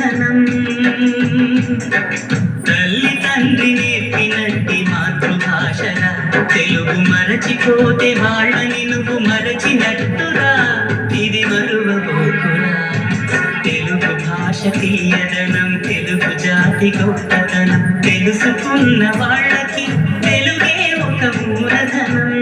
మూలధనం. తల్లి తండ్రి నేర్పినట్టి మాతృభాషరా, తెలుగు మరచిపోతే వాళ్ళని నువ్వు మరచినట్టురా. ఇది మరువబోకురా. తెలుగు భాష తీయదనం, తెలుగు జాతి గొప్పతనం, తెలుసుకున్న వాళ్ళకి తెలుగే ఒక మూలధనం.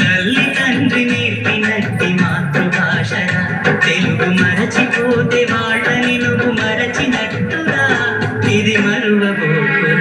తల్లి తండ్రి నేర్పినట్టి మాతృభాషరా, తెలుగు మరచిపోతే వాళ్ళని నువ్వు మరచినట్టురా. ఇది మరువబోకురా.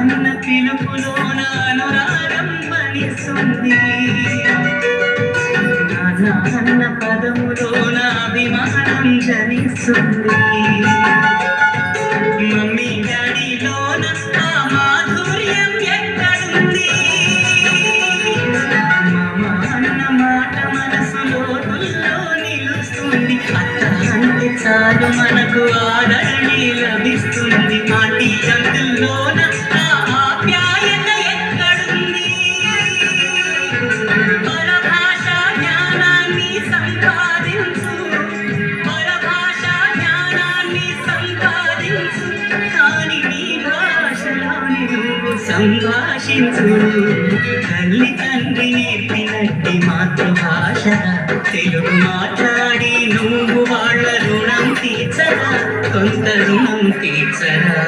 అన్న పిలుపులోన అనురాగం మనిస్తుంది, నాన్న అన్న పదములోన అభిమానం జనిస్తుంది. మమ్మీ డాడీలోన ఆ మాధుర్యం ఎక్కడుంది? మామ అన్న మాట మనసు లోతుల్లో నిలుస్తుంది. అత్త అంటే చాలు మనకు ఆదరణి లభిస్తుంది. ఆంటీ అంకుల్లోన సంభాషించు. తల్లి తండ్రి నేర్పినట్టి మాతృభాష, తెలుగు మాట్లాడి నువ్వు వాళ్ళ రుణం తీర్చరా, కొంత రుణం తీర్చరా.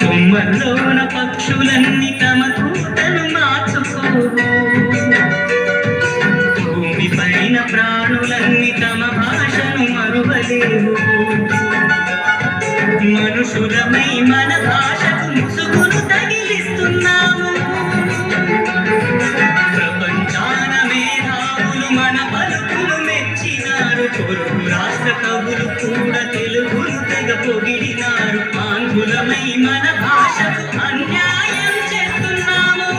కొమ్మల్లోన పక్షులన్నీ తమ కూతలు మార్చుకోవు, భూమి పైన ప్రాణులన్నీ తమ భాషను మరువలేవు. మనుషులమై మన భాషకు ముసుగును తగిలిస్తున్నాము. ప్రపంచాన మేధావులు మన పలుకులు మెచ్చినారు. పొరుగు రాష్ట్ర కవులు కూడా తెలుగును తెగ పొగిడినారు. ఆంగ్లమై మన భాషకు అన్యాయం చేస్తున్నాము.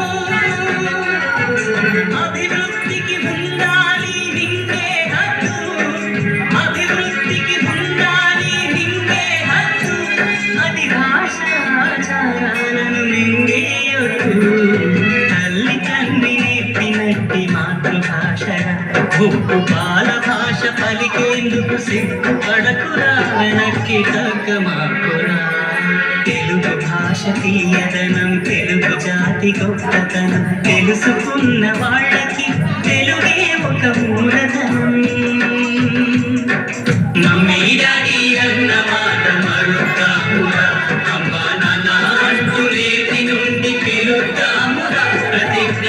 అభివృద్ధికి ఉండాలి నింగే హద్దు, అభివృద్ధికి ఉండాలి నింగే హద్దు. అది భాష ఆచారాలను మింగేయొద్దు. తల్లి తండ్రి నేర్పినట్టి మాతృభాషరా, ఉప్పు పాల భాష పలికేందుకు సిగ్గుపడకురా, వెనక్కి తగ్గమాకురా. తెలుగు భాష తీయదనం, తెలుగు జాతి గొప్పతనం, తెలుసుకున్న వాళ్ళకి తెలుగే ఒక మూలధనం. మమ్మీ డాడీ అన్న మాట మరుద్దామురా, అమ్మా నాన్న అంటూ నేటి నుండి పిలుద్దామురా. ప్రతిజ్ఞ